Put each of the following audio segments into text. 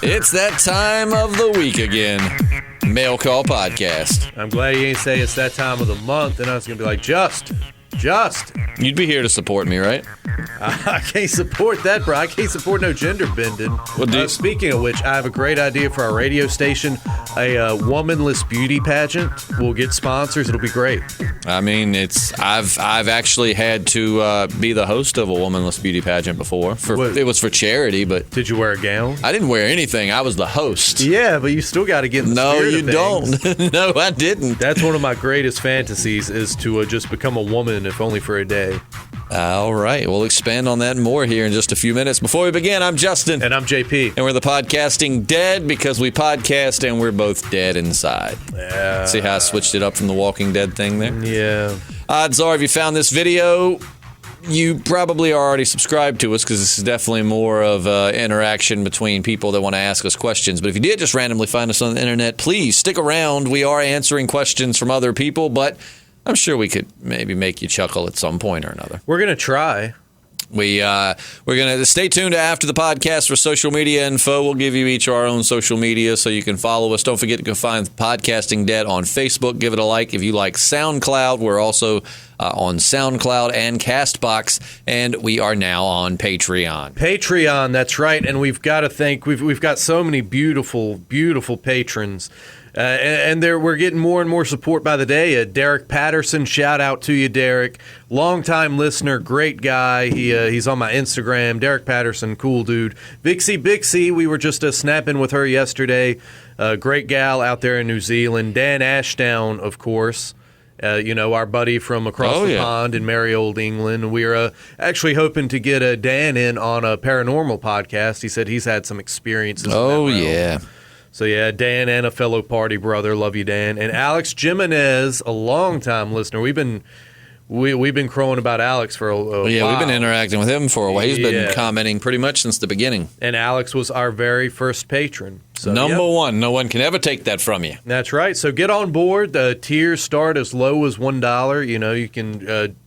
It's that time of the week again. Mail Call Podcast. I'm glad you ain't say it's that time of the month, and I was going to be like, Just. You'd be here to support me, right? I can't support that, bro. I can't support no gender bending. Well, speaking of which, I have a great idea for our radio station. A womanless beauty pageant. We'll get sponsors. It'll be great. I mean, I've actually had to be the host of a womanless beauty pageant before. It was for charity, but did you wear a gown? I didn't wear anything. I was the host. Yeah, but you still got to get in the No, spirit you of things. don't. No, I didn't. That's one of my greatest fantasies is to just become a woman, if only for a day. All right. We'll expand on that more here in just a few minutes. Before we begin, I'm Justin. And I'm JP. And we're the Podcasting Dead because we podcast and we're both dead inside. Yeah. See how I switched it up from the Walking Dead thing there? Yeah. Odds are if you found this video, you probably are already subscribed to us because this is definitely more of interaction between people that want to ask us questions. But if you did just randomly find us on the internet, please stick around. We are answering questions from other people, but I'm sure we could maybe make you chuckle at some point or another. We're going to try. We're going to stay tuned after the podcast for social media info. We'll give you each our own social media so you can follow us. Don't forget to go find Podcasting Dead on Facebook. Give it a like. If you like SoundCloud, we're also on SoundCloud and CastBox, and we are now on Patreon. Patreon, that's right. And we've got to thank, we've got so many beautiful, beautiful patrons. And we're getting more and more support by the day. Derek Patterson, shout out to you, Derek. Longtime listener, great guy. He's on my Instagram. Derek Patterson, cool dude. Bixie, we were just snapping with her yesterday. Great gal out there in New Zealand. Dan Ashdown, of course. Our buddy from across the pond in merry old England. We're actually hoping to get Dan in on a paranormal podcast. He said he's had some experiences. Oh, yeah. So, yeah, Dan and a fellow party brother. Love you, Dan. And Alex Jimenez, a longtime listener. We've been crowing about Alex for a while. Yeah, we've been interacting with him for a while. He's been commenting pretty much since the beginning. And Alex was our very first patron. So, Number one. No one can ever take that from you. That's right. So get on board. The tiers start as low as $1. You can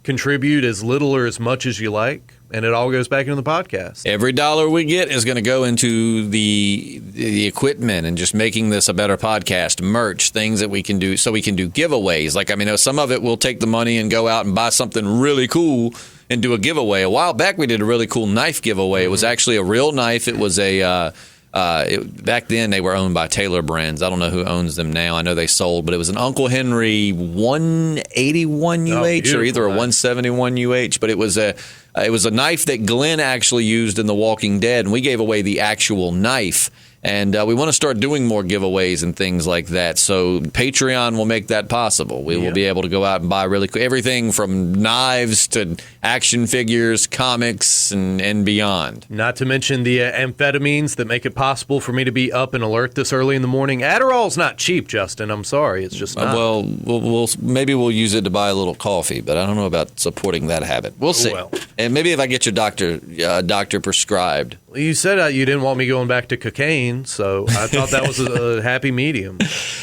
contribute as little or as much as you like. And it all goes back into the podcast. Every dollar we get is going to go into the equipment and just making this a better podcast, merch, things that we can do so we can do giveaways. Like, some of it we'll take the money and go out and buy something really cool and do a giveaway. A while back we did a really cool knife giveaway. It was actually a real knife. It was back then they were owned by Taylor Brands. I don't know who owns them now. I know they sold, but it was an Uncle Henry 181 UH or either a 171 UH. But it was a knife that Glenn actually used in The Walking Dead, and we gave away the actual knife. And we want to start doing more giveaways and things like that. So Patreon will make that possible. We will be able to go out and buy everything from knives to action figures, comics, and beyond. Not to mention the amphetamines that make it possible for me to be up and alert this early in the morning. Adderall's not cheap, Justin. I'm sorry. It's just not. We'll maybe we'll use it to buy a little coffee, but I don't know about supporting that habit. We'll see. Well. And maybe if I get your doctor prescribed. You said you didn't want me going back to cocaine, so I thought that was a happy medium.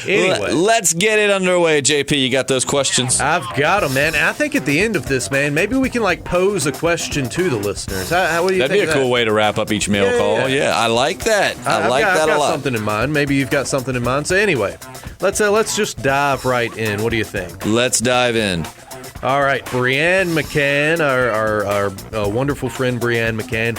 Anyway. Let's get it underway, JP. You got those questions? I've got them, man. I think at the end of this, man, maybe we can pose a question to the listeners. What do you That'd think be a cool way to wrap up each mail call. Yeah, I like that. I like that a lot. I've got something in mind. Maybe you've got something in mind. So anyway, let's just dive right in. What do you think? Let's dive in. All right, Brianne McCann, our wonderful friend Brianne McCann,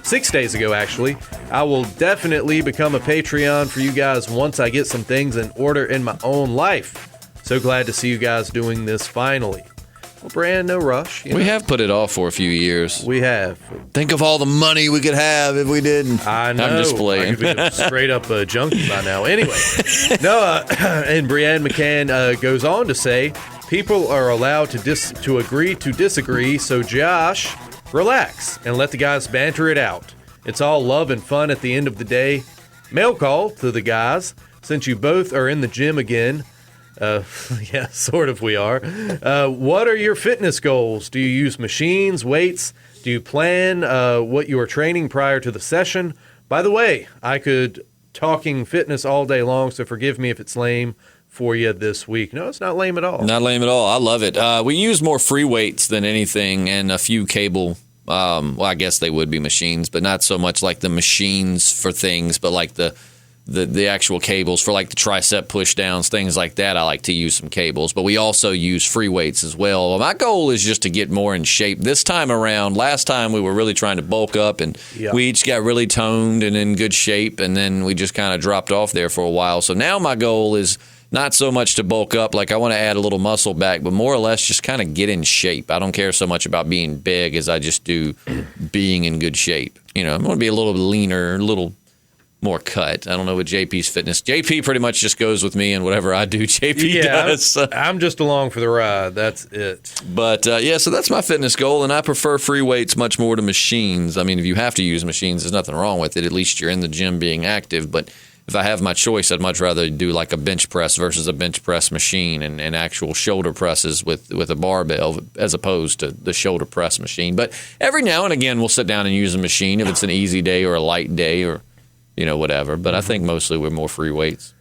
6 days ago actually, I will definitely become a Patreon for you guys once I get some things in order in my own life. So glad to see you guys doing this finally. Well, Brianne, no rush. We have put it off for a few years. We have. Think of all the money we could have if we didn't. I know. I'm just playing. I could be a straight up junkie by now. Anyway, and Brianne McCann goes on to say, people are allowed to agree to disagree, so Josh, relax and let the guys banter it out. It's all love and fun at the end of the day. Mail call to the guys, since you both are in the gym again. Yeah, sort of we are. What are your fitness goals? Do you use machines, weights? Do you plan what you are training prior to the session? By the way, I could talking fitness all day long, so forgive me if it's lame for you this week. No, it's not lame at all. Not lame at all. I love it. We use more free weights than anything and a few cable Well, I guess they would be machines, but not so much like the machines for things, but like the actual cables for like the tricep push downs, things like that. I like to use some cables, but we also use free weights as well. My goal is just to get more in shape this time around. Last time we were really trying to bulk up, and we each got really toned and in good shape, and then we just kind of dropped off there for a while. So now my goal is not so much to bulk up, like I want to add a little muscle back, but more or less just kind of get in shape. I don't care so much about being big as I just do being in good shape. I'm going to be a little leaner, a little more cut. I don't know what JP's fitness. JP pretty much just goes with me, and whatever I do, JP does. I'm just along for the ride. That's it. But so that's my fitness goal, and I prefer free weights much more to machines. I mean, if you have to use machines, there's nothing wrong with it. At least you're in the gym being active. But if I have my choice, I'd much rather do like a bench press versus a bench press machine and actual shoulder presses with a barbell as opposed to the shoulder press machine. But every now and again, we'll sit down and use a machine if it's an easy day or a light day or whatever. But I think mostly we're more free weights.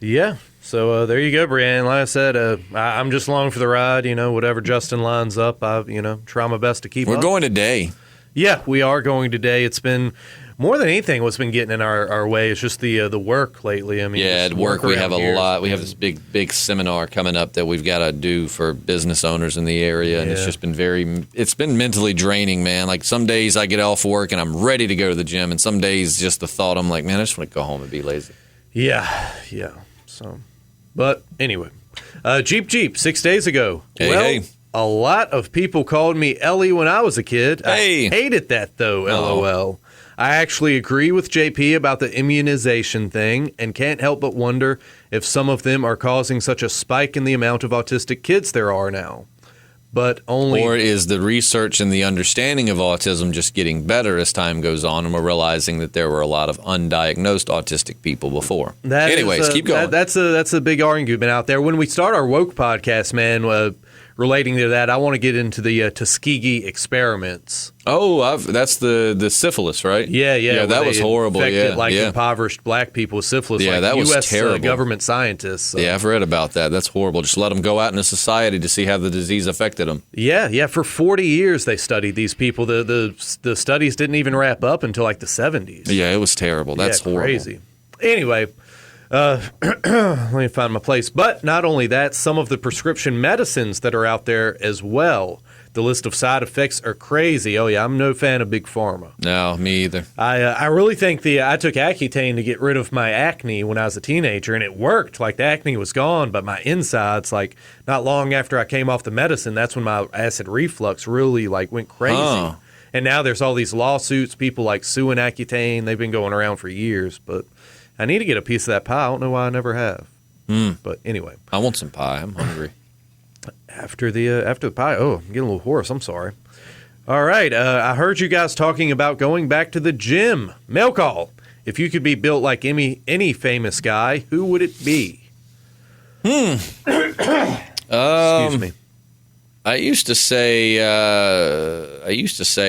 Yeah. So there you go, Brianne. Like I said, I'm just along for the ride. Whatever Justin lines up, I try my best to keep up. We're going today. Yeah, we are going today. It's been more than anything. What's been getting in our way is just the work lately. I mean, at work we have a lot. We have this big seminar coming up that we've got to do for business owners in the area, and it's just been it's been mentally draining, man. Like some days I get off work and I'm ready to go to the gym, and some days just the thought I'm like, man, I just want to go home and be lazy. Yeah. So, but anyway, Jeep 6 days ago. Hey. A lot of people called me Ellie when I was a kid. Hey. I hated that, though, LOL. I actually agree with JP about the immunization thing and can't help but wonder if some of them are causing such a spike in the amount of autistic kids there are now. But only... Or is the research and the understanding of autism just getting better as time goes on, and we're realizing that there were a lot of undiagnosed autistic people before? Anyways, keep going. That's a big argument out there. When we start our woke podcast, man, relating to that, I want to get into the Tuskegee experiments. Oh, that's the syphilis, right? Yeah, that was horrible. Infected, impoverished black people with syphilis. Yeah, like that was US, terrible. Government scientists. So. Yeah, I've read about that. That's horrible. Just let them go out into society to see how the disease affected them. Yeah. For 40 years they studied these people. The studies didn't even wrap up until like the 70s. Yeah, it was terrible. That's horrible. Crazy. Anyway. Let me find my place. But not only that, some of the prescription medicines that are out there as well. The list of side effects are crazy. Oh, yeah, I'm no fan of Big Pharma. No, me either. I really think I took Accutane to get rid of my acne when I was a teenager, and it worked. Like, the acne was gone, but my insides, like, not long after I came off the medicine, that's when my acid reflux really, like, went crazy. Huh. And now there's all these lawsuits, people, like, suing Accutane. They've been going around for years, but... I need to get a piece of that pie. I don't know why I never have. But anyway. I want some pie. I'm hungry. After the pie. Oh, I'm getting a little hoarse. I'm sorry. All right. I heard you guys talking about going back to the gym. Mail call. If you could be built like any famous guy, who would it be? Excuse me. I used to say,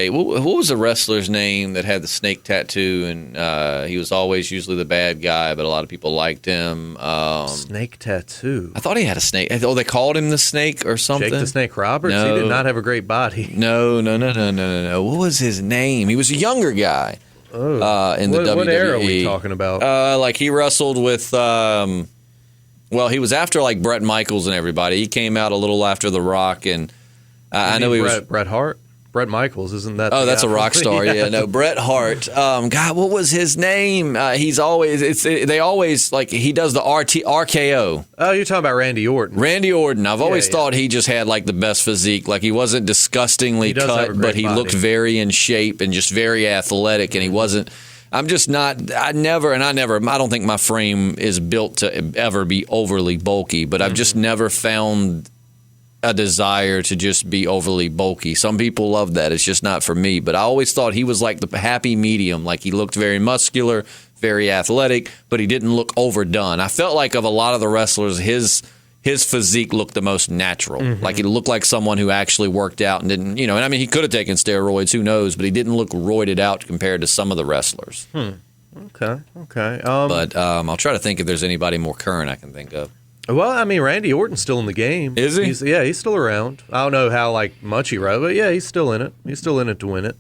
what was the wrestler's name that had the snake tattoo, and he was always usually the bad guy, but a lot of people liked him. Snake tattoo? I thought he had a snake. Oh, they called him the Snake or something? Jake the Snake Roberts? No. He did not have a great body. No. What was his name? He was a younger guy in the WWE. What era are we talking about? Like he wrestled with... Well, he was after like Bret Michaels and everybody. He came out a little after The Rock, and I know he was Bret Hart. Bret Michaels, isn't that? Oh, that's a rock star. Yeah, no, Bret Hart. God, what was his name? He does the RKO. Oh, you're talking about Randy Orton. Randy Orton. I've always thought he just had like the best physique. Like he wasn't disgustingly cut, but he looked very in shape and just very athletic, and he wasn't. I'm just not. I don't think my frame is built to ever be overly bulky, but I've just never found a desire to just be overly bulky. Some people love that. It's just not for me. But I always thought he was like the happy medium. Like he looked very muscular, very athletic, but he didn't look overdone. I felt like of a lot of the wrestlers, his physique looked the most natural. Like he looked like someone who actually worked out and didn't, and I mean, he could have taken steroids, who knows, but he didn't look roided out compared to some of the wrestlers. Okay. But I'll try to think if there's anybody more current I can think of. Well, I mean, Randy Orton's still in the game. Is he? He's still around. I don't know how much he wrote, but yeah, he's still in it. He's still in it to win it.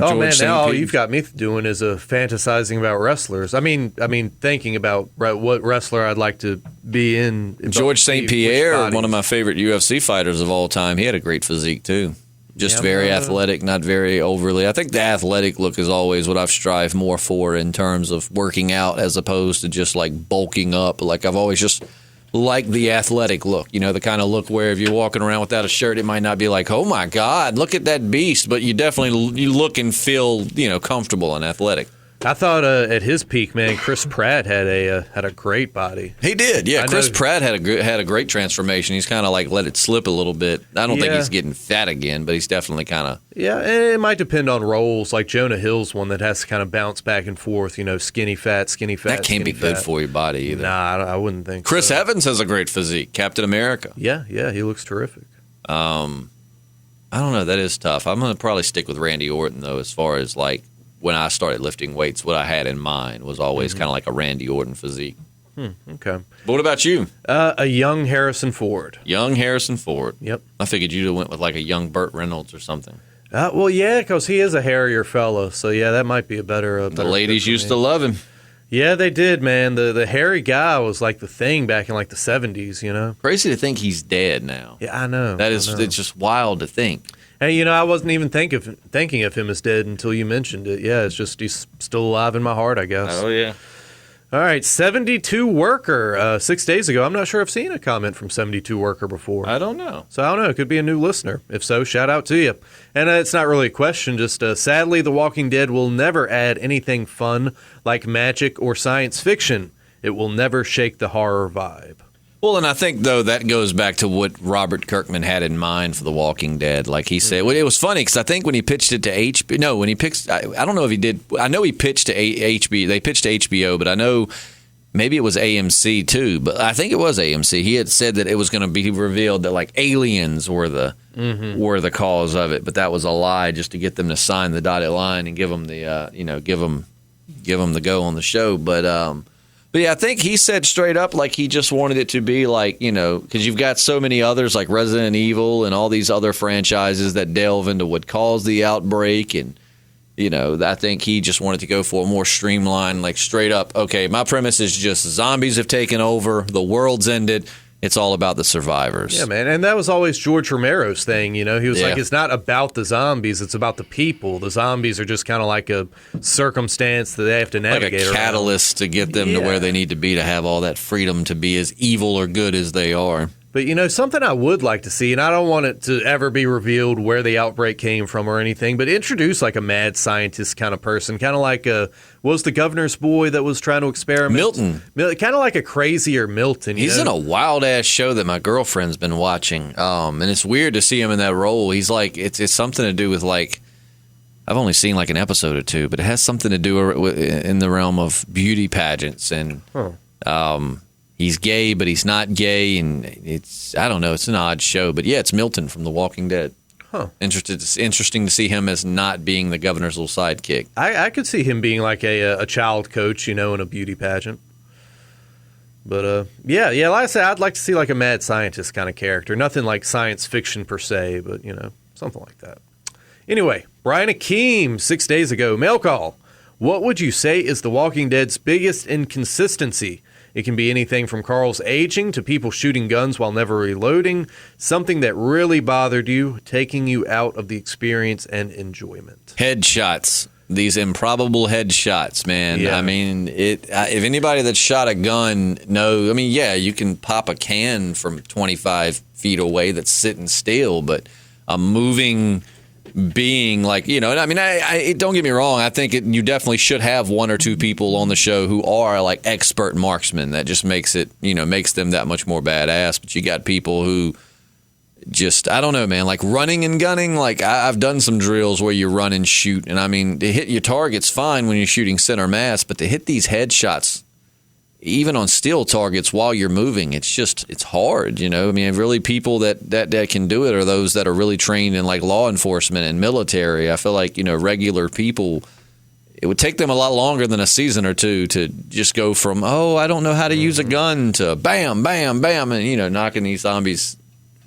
Oh man, now all you've got me doing is fantasizing about wrestlers. I mean, thinking about what wrestler I'd like to be in. George St. Pierre, one of my favorite UFC fighters of all time. He had a great physique too. Just very athletic, not very overly. I think the athletic look is always what I've strived more for in terms of working out, as opposed to just like bulking up. Like I've always just liked the athletic look. You know, the kind of look where if you're walking around without a shirt, it might not be like, oh my God, look at that beast, but you definitely look and feel, comfortable and athletic. I thought at his peak, man, Chris Pratt had a great body. He did, yeah. Chris Pratt had a great transformation. He's kind of like let it slip a little bit. I don't think he's getting fat again, but he's definitely kind of. Yeah, and it might depend on roles. Like Jonah Hill's one that has to kind of bounce back and forth. Skinny fat. That can't be good for your body either. Nah, I wouldn't think. Chris so. Evans has a great physique. Captain America. Yeah, he looks terrific. I don't know. That is tough. I'm going to probably stick with Randy Orton though, as far as like. When I started lifting weights, what I had in mind was always kind of like a Randy Orton physique. Okay. But what about you? A young Harrison Ford. Young Harrison Ford. Yep. I figured you'd have went with like a young Burt Reynolds or something. Well, yeah, because he is a hairier fella. So, yeah, that might be a better the ladies used to love him. Yeah, they did, man. The hairy guy was like the thing back in like the 70s, Crazy to think he's dead now. Yeah, I know. It's just wild to think. Hey, I wasn't even thinking of him as dead until you mentioned it. Yeah, it's just he's still alive in my heart, I guess. Oh, yeah. All right, 72 Worker. 6 days ago, I'm not sure I've seen a comment from 72 Worker before. I don't know. So I don't know. It could be a new listener. If so, shout out to you. And it's not really a question, just sadly, The Walking Dead will never add anything fun like magic or science fiction. It will never shake the horror vibe. Well, and I think, though, that goes back to what Robert Kirkman had in mind for The Walking Dead. Like he said, well, it was funny because I think when he pitched it to HBO, no, when he pitched, I don't know if he did. I know he pitched to HBO. They pitched to HBO, but I know maybe it was AMC too. But I think it was AMC. He had said that it was going to be revealed that like aliens were the cause of it, but that was a lie just to get them to sign the dotted line and give them the give them the go on the show. But yeah, I think he said straight up like he just wanted it to be like, because you've got so many others like Resident Evil and all these other franchises that delve into what caused the outbreak. And, I think he just wanted to go for a more streamlined, like straight up, okay, my premise is just zombies have taken over, the world's ended. It's all about the survivors. Yeah, man. And that was always George Romero's thing. He was like, it's not about the zombies. It's about the people. The zombies are just kind of like a circumstance that they have to navigate like a catalyst to get them to where they need to be to have all that freedom to be as evil or good as they are. But, something I would like to see, and I don't want it to ever be revealed where the outbreak came from or anything, but introduce like a mad scientist kind of person, kind of like what was the governor's boy that was trying to experiment? Milton. Kind of like a crazier Milton. He's in a wild-ass show that my girlfriend's been watching, and it's weird to see him in that role. He's like, it's something to do with like, I've only seen like an episode or two, but it has something to do with, in the realm of beauty pageants and he's gay, but he's not gay, and I don't know, it's an odd show. But yeah, it's Milton from The Walking Dead. Huh. Interesting to see him as not being the governor's little sidekick. I could see him being like a child coach, in a beauty pageant. But yeah, like I said, I'd like to see like a mad scientist kind of character. Nothing like science fiction per se, but something like that. Anyway, Brian Akeem, 6 days ago, mail call. What would you say is The Walking Dead's biggest inconsistency? It can be anything from Carl's aging to people shooting guns while never reloading, something that really bothered you, taking you out of the experience and enjoyment. Headshots. These improbable headshots, man. Yeah. I mean, if anybody that shot a gun you can pop a can from 25 feet away that's sitting still, but a moving being like, I don't get me wrong. I think you definitely should have one or two people on the show who are like expert marksmen. That just makes it, makes them that much more badass. But you got people who just, I don't know, man, like running and gunning. Like I've done some drills where you run and shoot. And to hit your target's fine when you're shooting center mass, but to hit these headshots, even on still targets while you're moving, it's hard, really people that can do it are those that are really trained in like law enforcement and military. I feel like, regular people, it would take them a lot longer than a season or two to just go from, I don't know how to use a gun to bam, bam, bam, and, knocking these zombies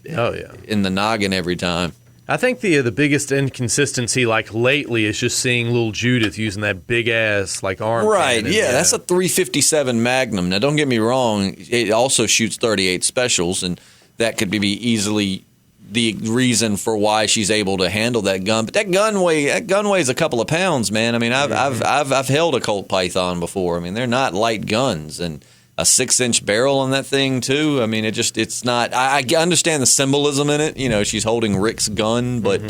in the noggin every time. I think the biggest inconsistency, like lately, is just seeing little Judith using that big ass arm. Right, cannon. yeah, that's a .357 Magnum. Now, don't get me wrong; it also shoots .38 specials, and that could be easily the reason for why she's able to handle that gun. But that gun weighs a couple of pounds, man. I mean, I've held a Colt Python before. I mean, they're not light guns, and a 6-inch barrel on that thing too. I mean, it's not. I understand the symbolism in it. She's holding Rick's gun, but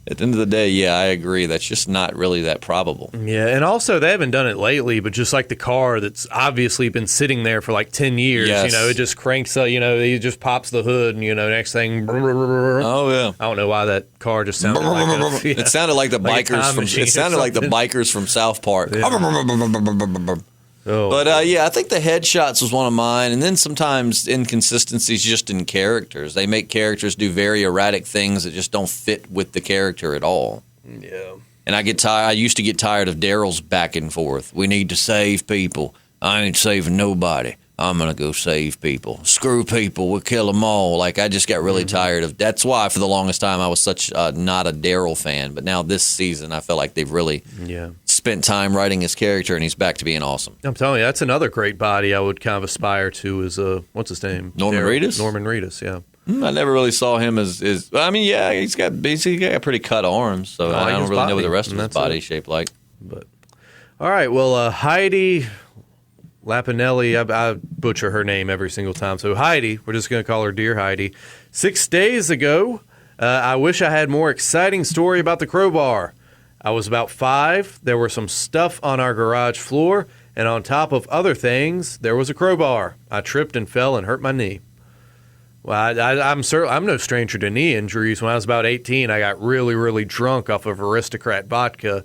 at the end of the day, yeah, I agree. That's just not really that probable. Yeah, and also they haven't done it lately, but just like the car that's obviously been sitting there for 10 years. Yes. It just cranks up. It just pops the hood, and next thing. Oh yeah. I don't know why that car just sounded like it sounded like the bikers from. It sounded like the bikers from South Park. Yeah. But I think the headshots was one of mine, and then sometimes inconsistencies just in characters. They make characters do very erratic things that just don't fit with the character at all. Yeah. And I used to get tired of Daryl's back and forth. We need to save people. I ain't saving nobody. I'm gonna go save people. Screw people. We'll kill them all. I just got really tired of. That's why for the longest time I was such not a Daryl fan. But now this season I feel like they've really spent time writing his character, and he's back to being awesome. I'm telling you, that's another great body I would kind of aspire to. Is what's his name? Norman Reedus. Norman Reedus, yeah. I never really saw him as. I mean, yeah, he's got pretty cut arms, so I don't really know what the rest of his body shaped like. But all right, well, Heidi Lapinelli, I butcher her name every single time. So Heidi, we're just going to call her Dear Heidi. 6 days ago, I wish I had more exciting story about the crowbar. I was about 5. There were some stuff on our garage floor, and on top of other things, there was a crowbar. I tripped and fell and hurt my knee. Well, I'm no stranger to knee injuries. When I was about 18, I got really, really drunk off of Aristocrat vodka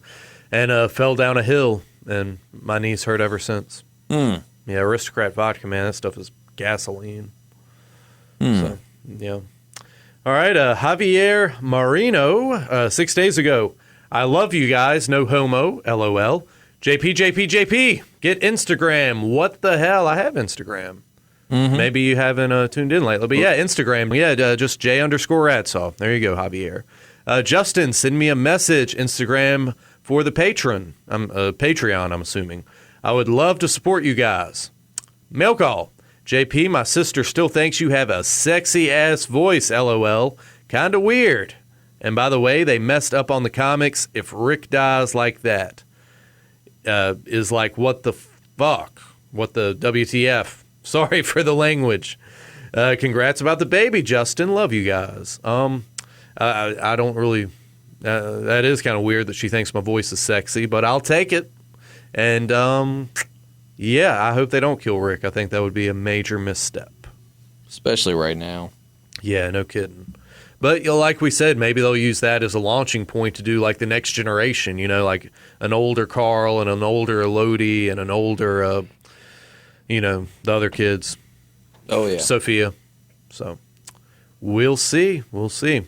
and fell down a hill, and my knees hurt ever since. Yeah, Aristocrat vodka, man, that stuff is gasoline. So, yeah. All right, Javier Marino, 6 days ago. I love you guys, no homo, LOL. JP, get Instagram. What the hell? I have Instagram. Maybe you haven't tuned in lately. But yeah, Instagram. Yeah, just J_Radsaw. There you go, Javier. Justin, send me a message. Instagram for the patron. Patreon, I'm assuming. I would love to support you guys. Mail call. JP, my sister still thinks you have a sexy-ass voice, LOL. Kinda weird. And by the way, they messed up on the comics. If Rick dies like that, is like, what the fuck? What the WTF? Sorry for the language. Congrats about the baby, Justin. Love you guys. I don't really... that is kind of weird that she thinks my voice is sexy, but I'll take it. And, I hope they don't kill Rick. I think that would be a major misstep. Especially right now. Yeah, no kidding. But like we said, maybe they'll use that as a launching point to do like the next generation, like an older Carl and an older Elodie and an older, the other kids. Oh, yeah. Sophia. So we'll see. We'll see.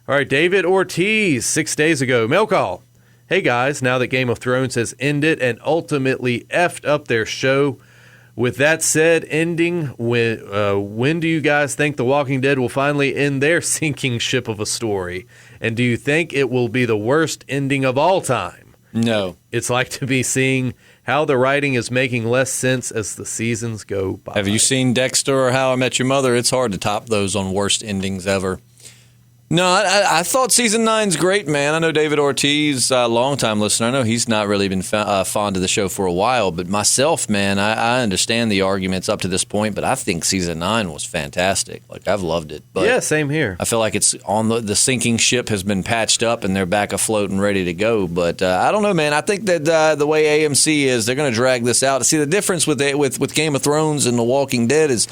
All right, David Ortiz, 6 days ago. Mail call. Hey, guys, now that Game of Thrones has ended and ultimately effed up their show, with that said, ending, when do you guys think The Walking Dead will finally end their sinking ship of a story? And do you think it will be the worst ending of all time? No. It's like to be seeing how the writing is making less sense as the seasons go by. Have you seen Dexter or How I Met Your Mother? It's hard to top those on worst endings ever. No, I thought season 9's great, man. I know David Ortiz, a longtime listener. I know he's not really been fond of the show for a while, but myself, man, I understand the arguments up to this point, but I think season 9 was fantastic. I've loved it. But yeah, same here. I feel like it's on the sinking ship has been patched up and they're back afloat and ready to go. But I don't know, man. I think that the way AMC is, they're going to drag this out. See, the difference with Game of Thrones and The Walking Dead is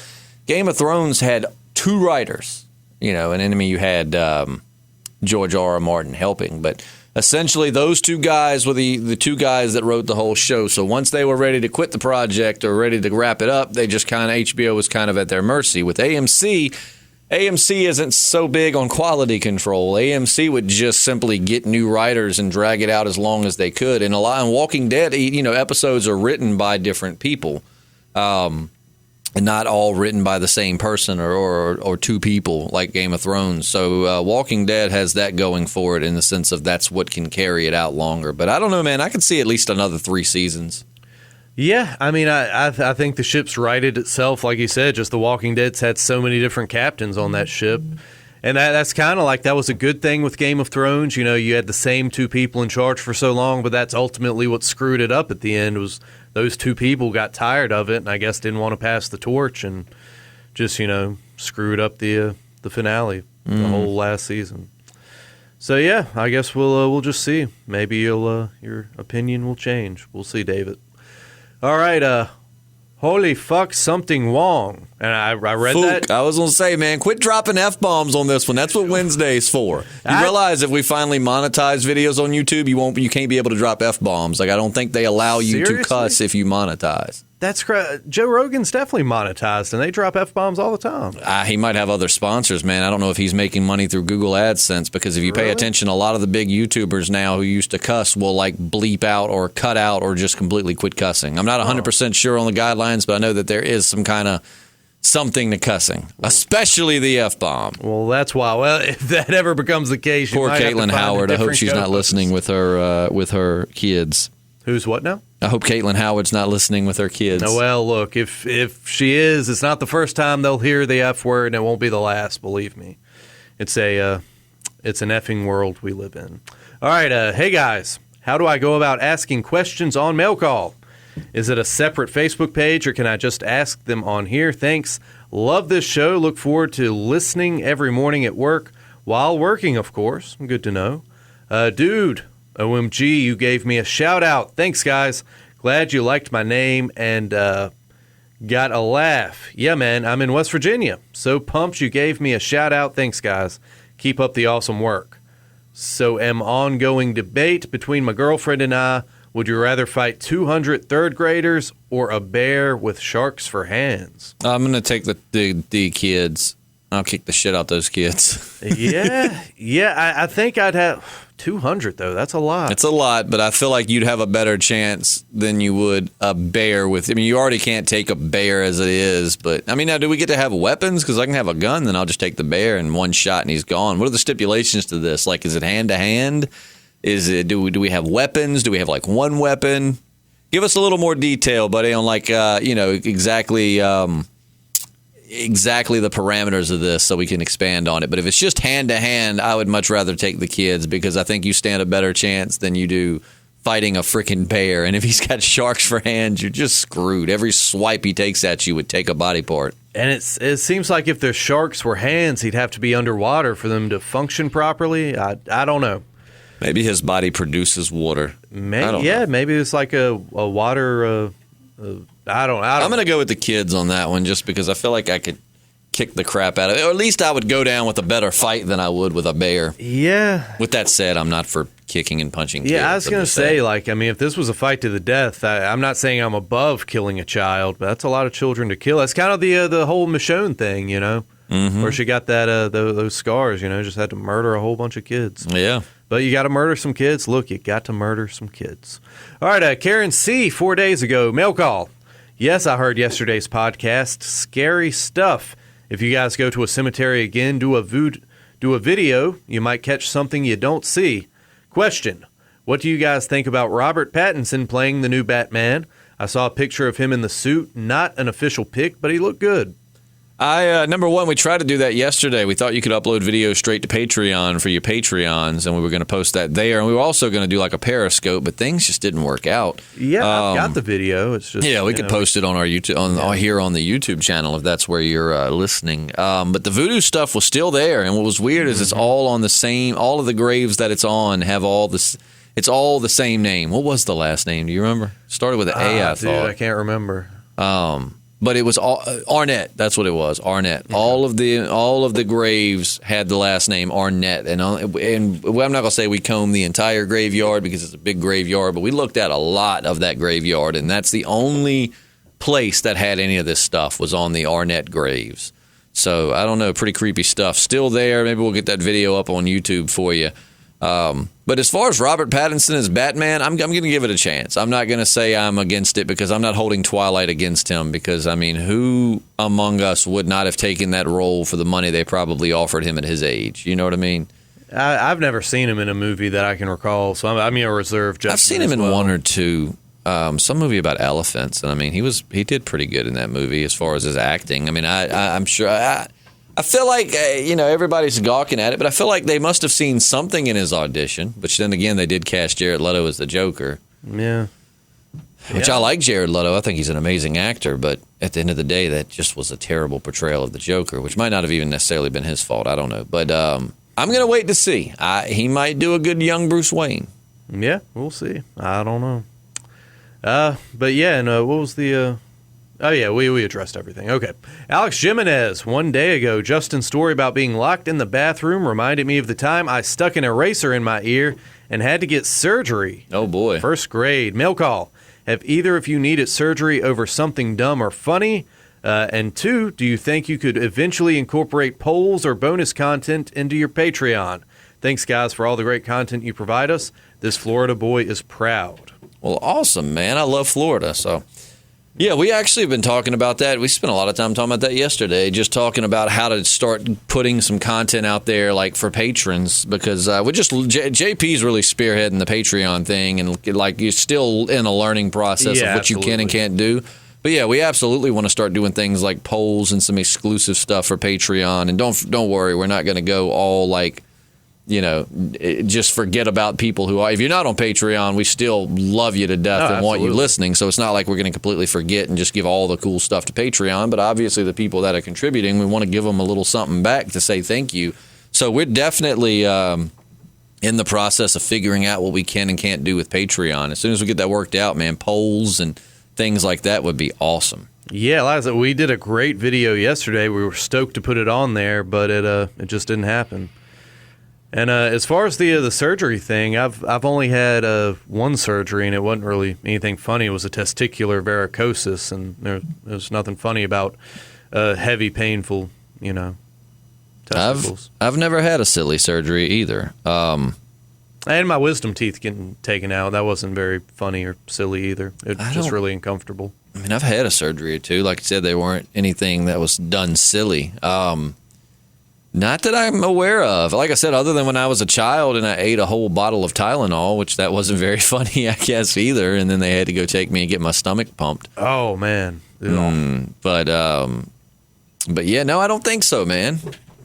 Game of Thrones had 2 writers. And Enemy, you had George R.R. Martin helping. But essentially, those 2 guys were the 2 guys that wrote the whole show. So once they were ready to quit the project or ready to wrap it up, they just HBO was kind of at their mercy. With AMC, AMC isn't so big on quality control. AMC would just simply get new writers and drag it out as long as they could. And a lot in Walking Dead, episodes are written by different people, and not all written by the same person or two people like Game of Thrones. So Walking Dead has that going for it in the sense of that's what can carry it out longer. But I don't know, man. I could see at least another 3 seasons. Yeah, I mean, I think the ship's righted itself, like you said. Just The Walking Dead's had so many different captains on that ship, and that's kind of like that was a good thing with Game of Thrones. You had the same 2 people in charge for so long, but that's ultimately what screwed it up at the end. Was those 2 people got tired of it, and I guess didn't want to pass the torch, and just screwed up the finale, the whole last season. So yeah, I guess we'll just see. Maybe your opinion will change. We'll see, David. All right, holy fuck, something wrong. And I read that. I was going to say, man, quit dropping F-bombs on this one. That's what Wednesday's for. You realize if we finally monetize videos on YouTube, you can't be able to drop F-bombs. Like, I don't think they allow you to cuss if you monetize. That's Joe Rogan's definitely monetized, and they drop F-bombs all the time. He might have other sponsors, man. I don't know if he's making money through Google AdSense, because if you pay attention, a lot of the big YouTubers now who used to cuss will like bleep out or cut out or just completely quit cussing. I'm not 100% sure on the guidelines, but I know that there is some kind of something to cussing, especially the F-bomb. Well, that's why. Well, if that ever becomes the case, poor Caitlin Howard. I hope she's not listening with her kids. Who's what now? I hope Caitlin Howard's not listening with her kids. Oh, well, look, if she is, it's not the first time they'll hear the F word, and it won't be the last, believe me. It's an effing world we live in. All right, hey guys, how do I go about asking questions on Mail Call? Is it a separate Facebook page, or can I just ask them on here? Thanks. Love this show. Look forward to listening every morning at work, while working, of course. Good to know. Dude, OMG, you gave me a shout out. Thanks, guys. Glad you liked my name and got a laugh. Yeah, man, I'm in West Virginia. So pumped you gave me a shout out. Thanks, guys. Keep up the awesome work. So ongoing debate between my girlfriend and I. Would you rather fight 200 third graders or a bear with sharks for hands? I'm going to take the kids. I'll kick the shit out those kids. Yeah. I think I'd have 200, though. That's a lot. It's a lot, but I feel like you'd have a better chance than you would a bear with. I mean, you already can't take a bear as it is, but I mean, now do we get to have weapons? Because I can have a gun, then I'll just take the bear in one shot and he's gone. What are the stipulations to this? Like, is it hand to hand? Is it do we have weapons? Do we have like one weapon? Give us a little more detail, buddy, on like exactly the parameters of this so we can expand on it. But if it's just hand to hand, I would much rather take the kids because I think you stand a better chance than you do fighting a freaking bear. And if he's got sharks for hands, you're just screwed. Every swipe he takes at you would take a body part. And it seems like if their sharks were hands, he'd have to be underwater for them to function properly. I don't know. Maybe his body produces water. Maybe it's like a water. I don't. I'm going to go with the kids on that one just because I feel like I could kick the crap out of it. Or at least I would go down with a better fight than I would with a bear. Yeah. With that said, I'm not for kicking and punching kids. Yeah, I was going to say, if this was a fight to the death, I'm not saying I'm above killing a child, but that's a lot of children to kill. That's kind of the whole Michonne thing, Mm-hmm. where she got that those scars, just had to murder a whole bunch of kids. Yeah. But you got to murder some kids. Look, you got to murder some kids. All right, Karen C., 4 days ago, mail call. Yes, I heard yesterday's podcast. Scary stuff. If you guys go to a cemetery again, do a video. You might catch something you don't see. Question. What do you guys think about Robert Pattinson playing the new Batman? I saw a picture of him in the suit. Not an official pic, but he looked good. Number one, we tried to do that yesterday. We thought you could upload videos straight to Patreon for your Patreons, and we were going to post that there. And we were also going to do like a Periscope, but things just didn't work out. Yeah, I've got the video. It's just we could post it on our YouTube, here on the YouTube channel if that's where you're listening. But the voodoo stuff was still there, and what was weird is it's all on the same. All of the graves that it's on have all this. It's all the same name. What was the last name? Do you remember? Started with an A. I thought. I can't remember. But it was Arnett. That's what it was. Arnett. Yeah. All of the graves had the last name Arnett, and I'm not gonna say we combed the entire graveyard because it's a big graveyard, but we looked at a lot of that graveyard, and that's the only place that had any of this stuff was on the Arnett graves. So I don't know, pretty creepy stuff. Still there. Maybe we'll get that video up on YouTube for you. But as far as Robert Pattinson as Batman, I'm going to give it a chance. I'm not going to say I'm against it because I'm not holding Twilight against him because, I mean, who among us would not have taken that role for the money they probably offered him at his age? You know what I mean? I've never seen him in a movie that I can recall, so I'm a reserve judgment. I've seen him in one or two. Some movie about elephants, and I mean, he did pretty good in that movie as far as his acting. I mean, I'm sure. I feel like everybody's gawking at it, but I feel like they must have seen something in his audition. But then again, they did cast Jared Leto as the Joker. Yeah. Which I like Jared Leto. I think he's an amazing actor, but at the end of the day, that just was a terrible portrayal of the Joker, which might not have even necessarily been his fault. I don't know, but I'm going to wait to see. He might do a good young Bruce Wayne. Yeah, we'll see. I don't know. But yeah, and what was the? Oh yeah, we addressed everything. Okay, Alex Jimenez. One day ago, Justin's story about being locked in the bathroom reminded me of the time I stuck an eraser in my ear and had to get surgery. Oh boy, first grade. Mail call. Have either of you needed surgery over something dumb or funny? And 2, do you think you could eventually incorporate polls or bonus content into your Patreon? Thanks, guys, for all the great content you provide us. This Florida boy is proud. Well, awesome, man. I love Florida. So, yeah, we actually have been talking about that. We spent a lot of time talking about that yesterday, just talking about how to start putting some content out there, like for patrons, because JP's really spearheading the Patreon thing, and like you're still in a learning process of what absolutely. you can and can't do. But yeah, we absolutely want to start doing things like polls and some exclusive stuff for Patreon. And don't worry, we're not going to go all like, just forget about people who are. If you're not on Patreon, we still love you to death and want you listening. So it's not like we're going to completely forget and just give all the cool stuff to Patreon. But obviously, the people that are contributing, we want to give them a little something back to say thank you. So we're definitely in the process of figuring out what we can and can't do with Patreon. As soon as we get that worked out, man, polls and things like that would be awesome. Yeah, Liza, we did a great video yesterday. We were stoked to put it on there, but it just didn't happen. And as far as the surgery thing, I've only had one surgery, and it wasn't really anything funny. It was a testicular varicosis, and there's nothing funny about heavy, painful, testicles. I've never had a silly surgery either. And my wisdom teeth getting taken out, that wasn't very funny or silly either. It was just really uncomfortable. I mean, I've had a surgery or two. Like I said, they weren't anything that was done silly. Not that I'm aware of. Like I said, other than when I was a child and I ate a whole bottle of Tylenol, which that wasn't very funny, I guess, either. And then they had to go take me and get my stomach pumped. Oh, man. But yeah, no, I don't think so, man.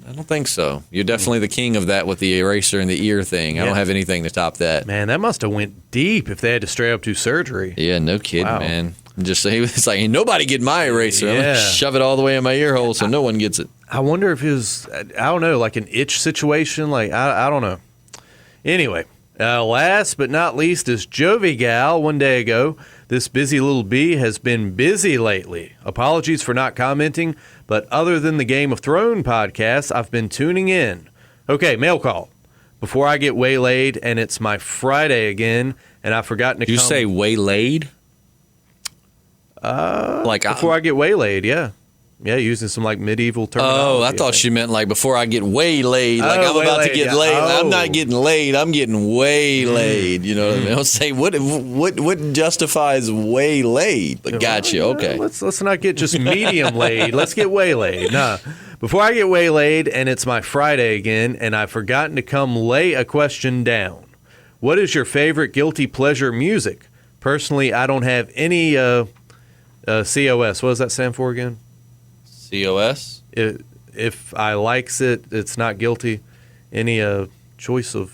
I don't think so. You're definitely the king of that with the eraser and the ear thing. I don't have anything to top that. Man, that must have went deep if they had to straight up do surgery. Yeah, no kidding, man. Just say it's like, ain't nobody get my eraser. I'm gonna shove it all the way in my ear hole so no one gets it. I wonder if it was, I don't know, like an itch situation. Like, I don't know. Anyway, last but not least is Jovi Gal. One day ago, this busy little bee has been busy lately. Apologies for not commenting, but other than the Game of Thrones podcast, I've been tuning in. Okay, mail call. Before I get waylaid, and it's my Friday again, and I've forgotten to Did you say waylaid? Before I get waylaid, yeah. Yeah, using some like medieval terminology. Oh, I thought she meant like before I get waylaid. Like I'm about to get laid. I'm not getting laid. I'm getting waylaid. You know what I mean? I'll say what justifies waylaid. But gotcha. Okay. Let's not get just medium laid. Let's get waylaid. Nah. Before I get waylaid, and it's my Friday again, and I've forgotten to come lay a question down. What is your favorite guilty pleasure music? Personally, I don't have any COS. What does that stand for again? COS? If I likes it, it's not guilty. Any choice of...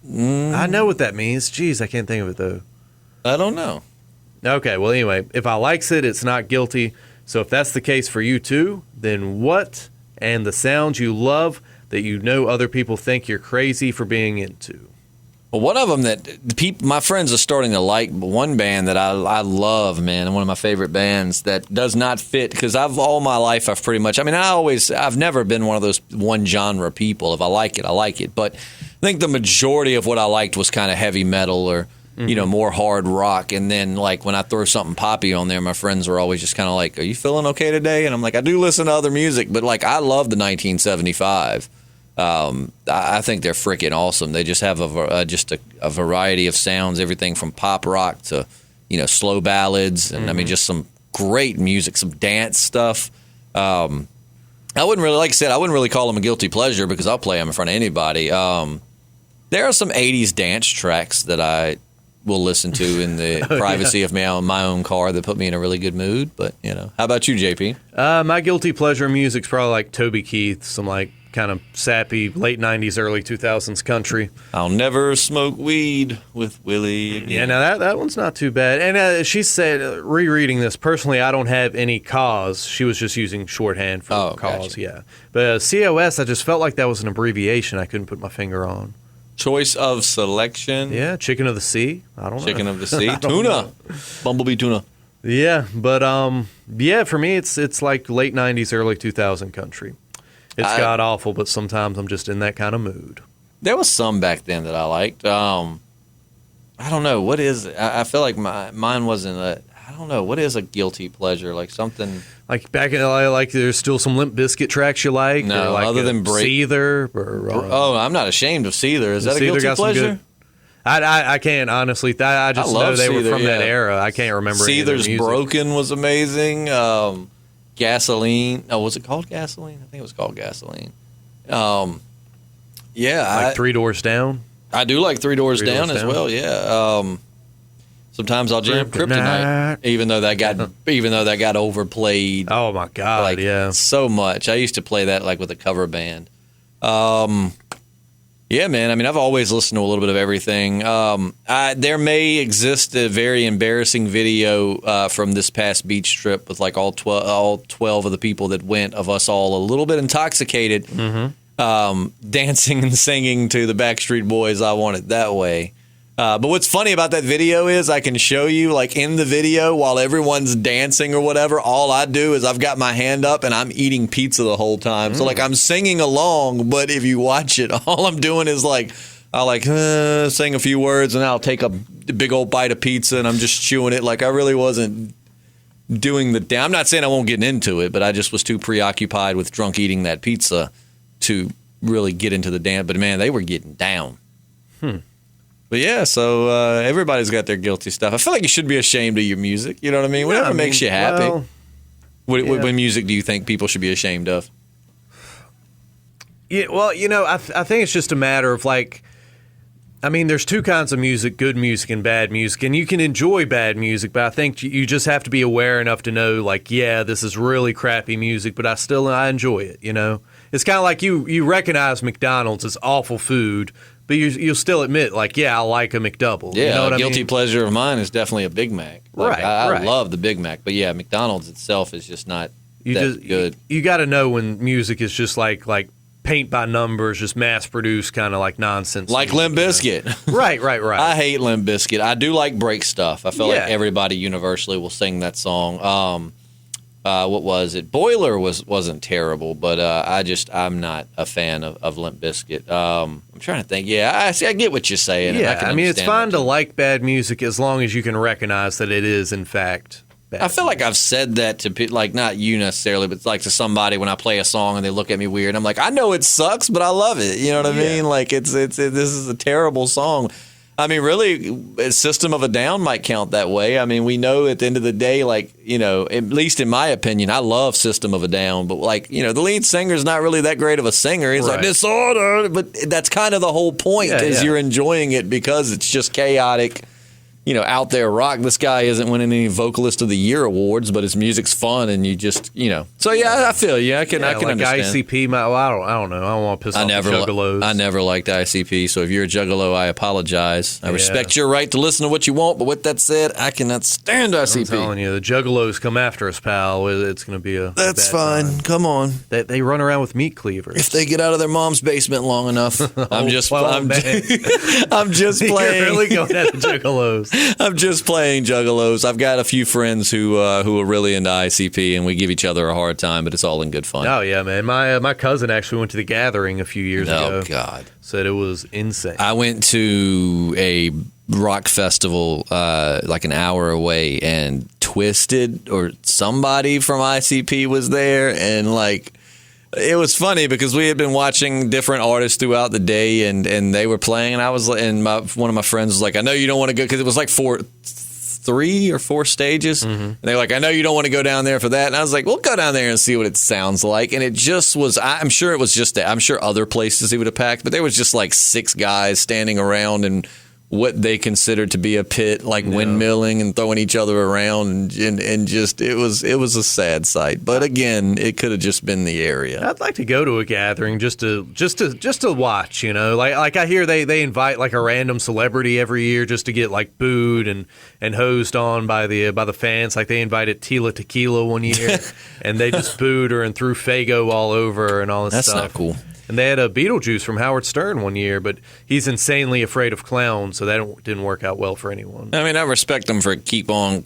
I know what that means. Jeez, I can't think of it, though. I don't know. Okay, well, anyway, if I likes it, it's not guilty. So if that's the case for you, too, then what and the sounds you love that you know other people think you're crazy for being into? Well, one of them that my friends are starting to like, but one band that I love, man, and one of my favorite bands that does not fit, because all my life I've pretty much, I've never been one of those one genre people. If I like it, I like it. But I think the majority of what I liked was kind of heavy metal or more hard rock. And then like when I throw something poppy on there, my friends were always just kind of like, "Are you feeling okay today?" And I'm like, "I do listen to other music, but like I love the 1975. I think they're freaking awesome. They just have a variety of sounds, everything from pop rock to slow ballads, and I mean just some great music, some dance stuff. I wouldn't really, like I said, I wouldn't really call them a guilty pleasure because I'll play them in front of anybody. There are some 80s dance tracks that I will listen to in the privacy of my own car that put me in a really good mood. But, how about you, JP? My guilty pleasure music's probably like Toby Keith, some like kind of sappy late 90s, early 2000s country. I'll never smoke weed with Willie again. Yeah, now that one's not too bad. And she said, rereading this, personally, I don't have any cause. She was just using shorthand for cause, gotcha. yeah. But COS, I just felt like that was an abbreviation I couldn't put my finger on. Choice of selection. Yeah, chicken of the sea. I don't know. Chicken of the sea. Tuna. Bumblebee tuna. Yeah, but for me, it's like late 90s, early 2000 country. It's god-awful, but sometimes I'm just in that kind of mood. There was some back then that I liked. I don't know. What is it? I feel like mine wasn't I don't know. What is a guilty pleasure? Like something... Like back in LA, like there's still some Limp Bizkit tracks you like? No, or like other than Seether? I'm not ashamed of Seether. Is that a guilty pleasure? I can't, honestly. I just know they were from that era. I can't remember any of their music. Seether's Broken was amazing. Gasoline. Oh, was it called Gasoline? I think it was called Gasoline. Like Three Doors Down? I do like Three Doors Down as well, yeah. Sometimes I'll jam Kryptonite, even though that got overplayed. Oh my God! Yeah, so much. I used to play that like with a cover band. Yeah, man. I mean, I've always listened to a little bit of everything. There may exist a very embarrassing video from this past beach trip with like all 12 of the people that went, of us all a little bit intoxicated, dancing and singing to the Backstreet Boys, "I Want It That Way." But what's funny about that video is I can show you, like in the video, while everyone's dancing or whatever, all I do is I've got my hand up and I'm eating pizza the whole time. So like I'm singing along, but if you watch it, all I'm doing is like I'll sing a few words and I'll take a big old bite of pizza and I'm just chewing it. Like I really wasn't doing I'm not saying I won't get into it, but I just was too preoccupied with drunk eating that pizza to really get into the dance. But man, they were getting down. But yeah, so everybody's got their guilty stuff. I feel like you should be ashamed of your music. You know what I mean? Whatever makes you happy. What music do you think people should be ashamed of? Yeah, well, I think it's just a matter of like, I mean, there's two kinds of music, good music and bad music, and you can enjoy bad music, but I think you just have to be aware enough to know, like, yeah, this is really crappy music, but I enjoy it, It's kind of like you recognize McDonald's as awful food, but you'll still admit, like, yeah, I like a McDouble. Yeah, you know what guilty pleasure of mine is definitely a Big Mac. Like, right, I love the Big Mac, but yeah, McDonald's itself is just not good. You got to know when music is just like paint by numbers, just mass produced kind of like nonsense. Like Limp Bizkit. Right. I hate Limp Bizkit. I do like break stuff. I feel like everybody universally will sing that song. What was it? Boiler wasn't terrible, but I'm not a fan of Limp Bizkit. I'm trying to think. Yeah, I get what you're saying. Yeah, I mean, it's fine to like bad music as long as you can recognize that it is, in fact, bad. I feel like I've said that to people, like not you necessarily, but like to somebody when I play a song and they look at me weird. I'm like, I know it sucks, but I love it. You know what I mean? Like this is a terrible song. I mean, really, System of a Down might count that way. I mean, we know at the end of the day, like, at least in my opinion, I love System of a Down, but like, the lead singer's not really that great of a singer. He's like, disorder, but that's kind of the whole point you're enjoying it because it's just chaotic, out there rock. This guy isn't winning any Vocalist of the Year awards, but his music's fun and you just, So yeah, I feel you. I can like understand. ICP, I don't know. I don't want to piss off the juggalos. I never liked ICP, so if you're a juggalo, I apologize. I respect your right to listen to what you want, but with that said, I cannot stand ICP. I'm telling you, the juggalos come after us, pal. It's going to be a That's bad fine. time. Come on. They run around with meat cleavers. If they get out of their mom's basement long enough, I'm just playing. You're really going at the juggalos. I'm just playing juggalos. I've got a few friends who are really into ICP, and we give each other a hard time, but it's all in good fun. Oh yeah, man. My cousin actually went to the Gathering a few years ago. Oh God, said it was insane. I went to a rock festival like an hour away, and Twisted or somebody from ICP was there, and like it was funny because we had been watching different artists throughout the day, and they were playing, and I was and one of my friends was like, I know you don't want to go, because it was like 3 or 4 stages, and they're like, I know you don't want to go down there for that, and I was like, we'll go down there and see what it sounds like. And it just was, I'm sure it was just that. I'm sure other places he would have packed, but there was just like 6 guys standing around and what they considered to be a pit, like windmilling and throwing each other around, and just it was a sad sight. But again, it could have just been the area. I'd like to go to a gathering just to watch. Like I hear they invite like a random celebrity every year just to get like booed and hosed on by the fans. Like they invited Tila Tequila one year, and they just booed her and threw Faygo all over her and all this stuff. That's not cool. And they had a Beetlejuice from Howard Stern one year, but he's insanely afraid of clowns, so that didn't work out well for anyone. I mean, I respect them for keeping on,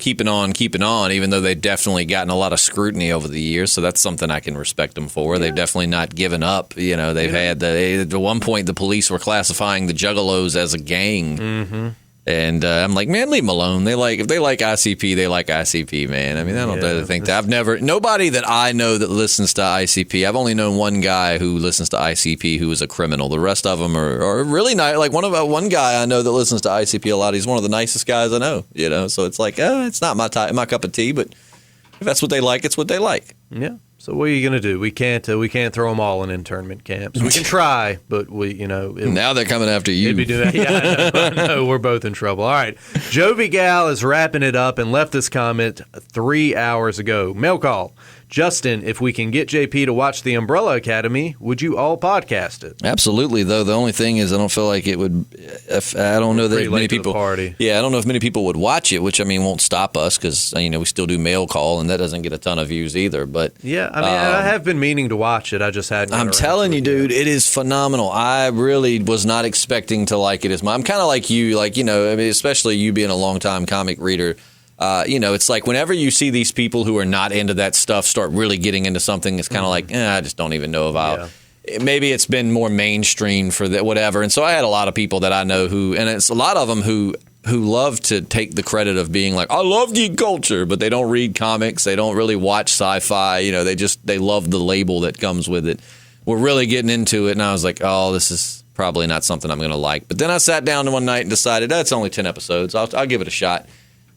even though they've definitely gotten a lot of scrutiny over the years. So that's something I can respect them for. Yeah. They've definitely not given up. They've had at one point the police were classifying the Juggalos as a gang. Mm-hmm. And I'm like, man, leave them alone. If they like ICP, they like ICP, man. I mean, I don't think that. Nobody that I know that listens to ICP. I've only known one guy who listens to ICP who is a criminal. The rest of them are really nice. Like one guy I know that listens to ICP a lot. He's one of the nicest guys I know. So it's like, it's not my cup of tea, but if that's what they like, it's what they like. Yeah. So what are you going to do? We can't throw them all in internment camps. We can try, but now they're coming after you. I know. We're both in trouble. All right. Jovi Gal is wrapping it up and left this comment 3 hours ago. Mail call. Justin, if we can get JP to watch The Umbrella Academy, would you all podcast it? Absolutely, though. The only thing is I don't feel like it would I don't know that many people party. Yeah, I don't know if many people would watch it, which I mean won't stop us because we still do mail call and that doesn't get a ton of views either, but yeah, I mean I have been meaning to watch it. I just hadn't. I'm telling you, dude, it is phenomenal. I really was not expecting to like it as much. I'm kind of like you, I mean, especially you being a longtime comic reader. It's like whenever you see these people who are not into that stuff start really getting into something, it's kind of like, I just don't even know about. Yeah. Maybe it's been more mainstream for that, whatever. And so I had a lot of people that I know and it's a lot of them who love to take the credit of being like, I love geek culture, but they don't read comics. They don't really watch sci-fi. They love the label that comes with it. We're really getting into it. And I was like, oh, this is probably not something I'm going to like. But then I sat down one night and decided, it's only 10 episodes. I'll give it a shot.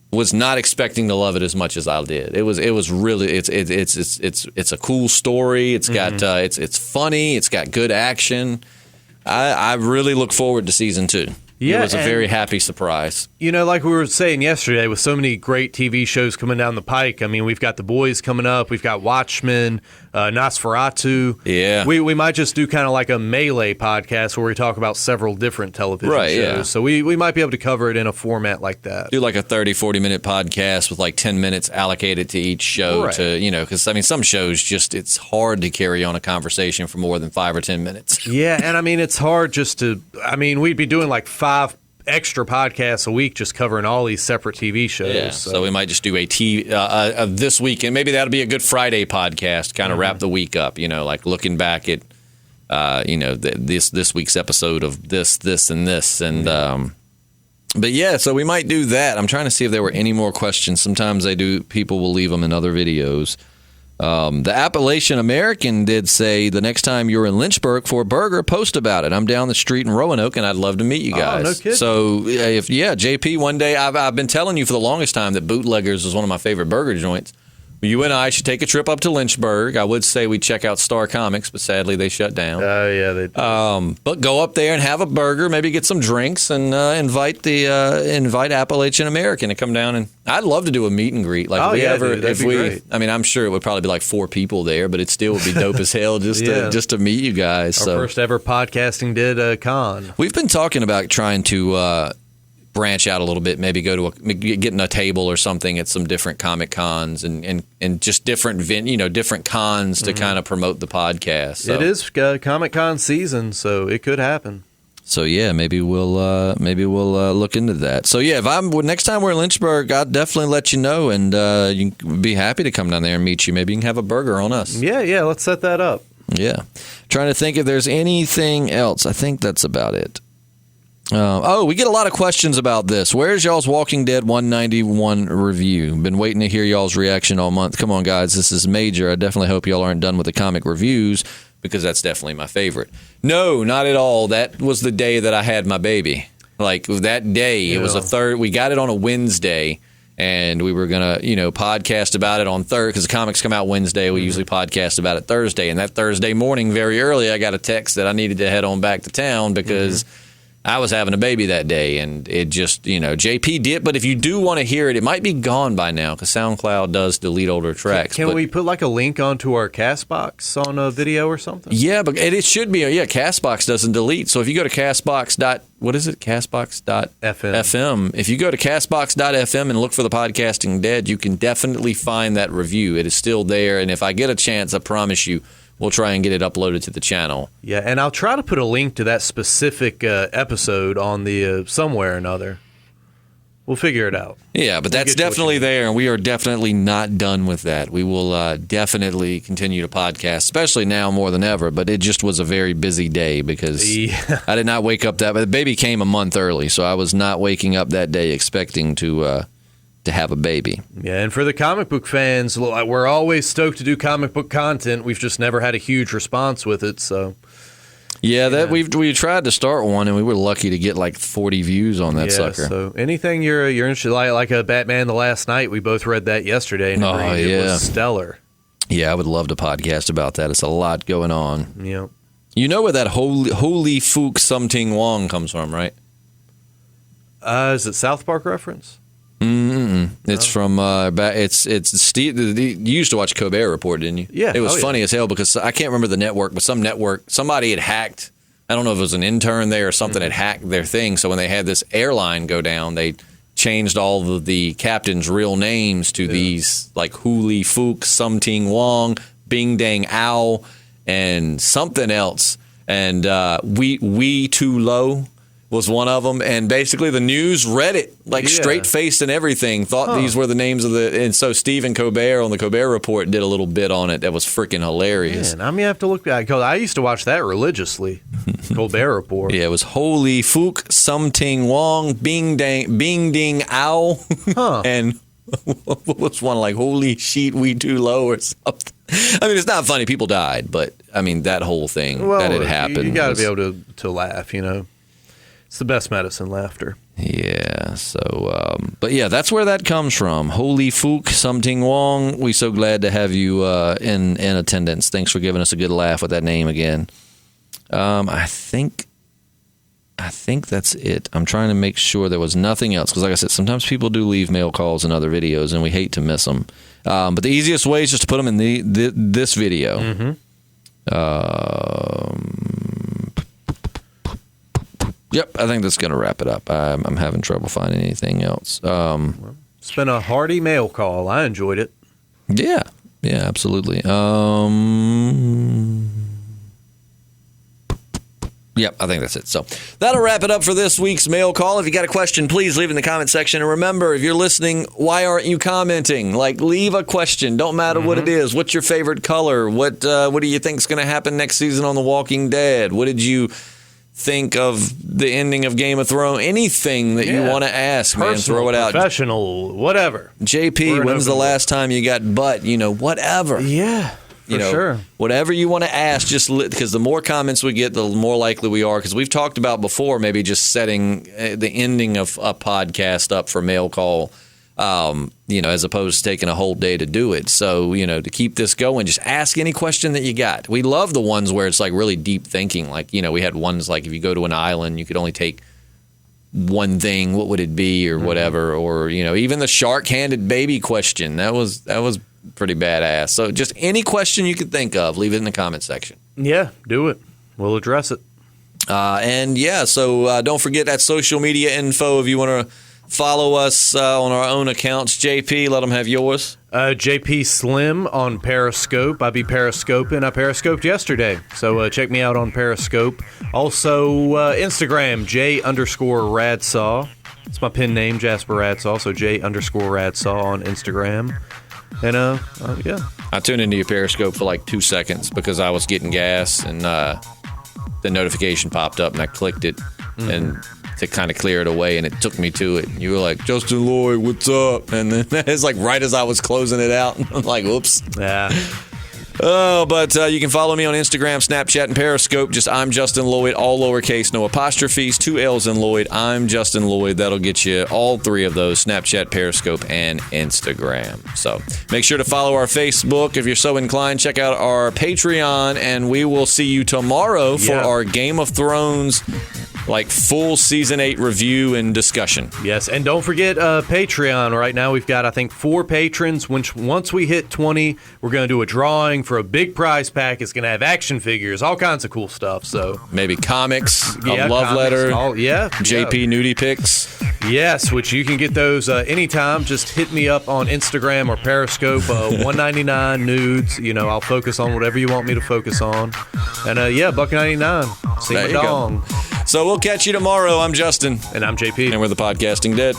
Was not expecting to love it as much as I did. It was really it's a cool story. It's got it's funny. It's got good action. I really look forward to season 2. Yeah, it was a very happy surprise. Like we were saying yesterday, with so many great TV shows coming down the pike. I mean, we've got The Boys coming up. We've got Watchmen, Nosferatu. Yeah. We might just do kind of like a melee podcast where we talk about several different television shows. Yeah. So we might be able to cover it in a format like that. Do like a 30, 40-minute podcast with like 10 minutes allocated to each show because, I mean, some shows it's hard to carry on a conversation for more than 5 or 10 minutes. Yeah, and I mean, it's hard we'd be doing like 5 extra podcasts a week just covering all these separate TV shows. Yeah, so we might just do a this week, and maybe that'll be a Good Friday podcast, kind of wrap the week up, like looking back at, this week's episode of this, and this. And, but yeah, so we might do that. I'm trying to see if there were any more questions. Sometimes people will leave them in other videos. The Appalachian American did say the next time you're in Lynchburg for a burger, post about it. I'm down the street in Roanoke, and I'd love to meet you guys. Oh, no kidding. So, JP, one day, I've been telling you for the longest time that Bootleggers is one of my favorite burger joints. You and I should take a trip up to Lynchburg. I would say we check out Star Comics, but sadly they shut down. Oh, yeah, they did. But go up there and have a burger, maybe get some drinks, and invite Appalachian American to come down. And I'd love to do a meet and greet. Like that'd be great. I mean, I'm sure it would probably be like 4 people there, but it still would be dope as hell just to meet you guys. Our first ever podcasting did con. We've been talking about trying to branch out a little bit, maybe getting a table or something at some different comic cons and just different different cons to kind of promote the podcast. So. It is Comic Con season, so it could happen. So yeah, maybe we'll look into that. So yeah, next time we're in Lynchburg, I'll definitely let you know, and you can be happy to come down there and meet you. Maybe you can have a burger on us. Yeah, let's set that up. Yeah, trying to think if there's anything else. I think that's about it. We get a lot of questions about this. Where's y'all's Walking Dead 191 review? Been waiting to hear y'all's reaction all month. Come on, guys. This is major. I definitely hope y'all aren't done with the comic reviews because that's definitely my favorite. No, not at all. That was the day that I had my baby. Like that day, it was we got it on a Wednesday. And we were going to, podcast about it on Thursday because the comics come out Wednesday. We usually podcast about it Thursday. And that Thursday morning, very early, I got a text that I needed to head on back to town because I was having a baby that day. And it just, JP did. But if you do want to hear it, it might be gone by now because SoundCloud does delete older tracks. Can we put like a link onto our CastBox on a video or something? Yeah, but it should be. CastBox doesn't delete. So if you go to CastBox.fm. If you go to CastBox.fm and look for the Podcasting Dead, you can definitely find that review. It is still there. And if I get a chance, I promise you, we'll try and get it uploaded to the channel. Yeah, and I'll try to put a link to that specific episode on the somewhere or another. We'll figure it out. Yeah, but that's definitely there, and we are definitely not done with that. We will definitely continue to podcast, especially now more than ever, but it just was a very busy day because I did not wake up the baby came a month early, so I was not waking up that day expecting to have a baby. Yeah, and for the comic book fans, we're always stoked to do comic book content. We've just never had a huge response with it, so... Yeah, we tried to start one, and we were lucky to get like 40 views on that sucker. So anything you're interested, like a Batman the Last Night, we both read that yesterday, and it was stellar. Yeah, I would love to podcast about that. It's a lot going on. Yeah. You know where that holy Fook Something Wong comes from, right? Is it South Park reference? It's from it's Steve. You used to watch Colbert Report, didn't you? Yeah. It was funny as hell because I can't remember the network, but somebody had hacked. I don't know if it was an intern there or something had hacked their thing. So when they had this airline go down, they changed all of the captains' real names to these like Hooli Fook, Something Wong, Bing Dang Ow, and something else. And we Too Low was one of them, and basically the news read it straight-faced and everything, thought these were the names of and so Stephen Colbert on the Colbert Report did a little bit on it that was freaking hilarious. Man, I'm going to have to look back, because I used to watch that religiously, Colbert Report. Yeah, it was Holy Fook, Something Wong, Bing Ding Ow, and what was one like Holy Sheet, We Too Low or something. I mean, it's not funny, people died, but I mean, that whole thing that had happened. You got to be able to laugh, It's the best medicine, laughter. Yeah, so, but yeah, that's where that comes from. Holy Fook, Something Wong. We're so glad to have you in attendance. Thanks for giving us a good laugh with that name again. I think that's it. I'm trying to make sure there was nothing else, because like I said, sometimes people do leave mail calls and other videos, and we hate to miss them. But the easiest way is just to put them in this video. Mm-hmm. Yep, I think that's going to wrap it up. I'm having trouble finding anything else. It's been a hearty mail call. I enjoyed it. Yeah, absolutely. Yep, I think that's it. So that'll wrap it up for this week's mail call. If you got a question, please leave it in the comment section. And remember, if you're listening, why aren't you commenting? Like, leave a question. Don't matter what it is. What's your favorite color? What do you think is going to happen next season on The Walking Dead? What did you think of the ending of Game of Thrones? Anything that you want to ask, personal, man, throw it out. Professional, whatever. JP, when's the last time you got butt? Whatever. Yeah, for sure. Whatever you want to ask, just because the more comments we get, the more likely we are. Because we've talked about before, maybe just setting the ending of a podcast up for mail call, as opposed to taking a whole day to do it. So, to keep this going, just ask any question that you got. We love the ones where it's like really deep thinking. Like, we had ones like if you go to an island, you could only take one thing. What would it be, or whatever? Or even the shark-handed baby question. That was pretty badass. So just any question you could think of, leave it in the comment section. Yeah, do it. We'll address it. So don't forget that social media info if you want to follow us on our own accounts. JP, let them have yours. JPSLIM on Periscope. I be Periscoping. I Periscoped yesterday, so check me out on Periscope. Also, Instagram, J_Radsaw. It's my pen name, Jasper Radsaw, so J_Radsaw on Instagram. And, I tuned into your Periscope for like 2 seconds because I was getting gas, and the notification popped up, and I clicked it, and to kind of clear it away, and it took me to it. You were like, Justin Lloyd, what's up? And then it's like right as I was closing it out, I'm like, whoops. Yeah. Oh, but you can follow me on Instagram, Snapchat, and Periscope. Just I'm Justin Lloyd, all lowercase, no apostrophes, 2 L's in Lloyd. I'm Justin Lloyd. That'll get you all 3 of those, Snapchat, Periscope, and Instagram. So make sure to follow our Facebook. If you're so inclined, check out our Patreon, and we will see you tomorrow for our Game of Thrones full season 8 review and discussion. Yes, and don't forget Patreon. Right now we've got, I think, 4 patrons. Once we hit 20, we're going to do a drawing for a big prize pack. It's going to have action figures, all kinds of cool stuff. So maybe comics, a love letter, JP nudie pics. Yes, which you can get those anytime. Just hit me up on Instagram or Periscope, $1.99 nudes. I'll focus on whatever you want me to focus on. And $1.99. Sing a dong. So we'll catch you tomorrow. I'm Justin. And I'm JP. And we're the Podcasting Dead.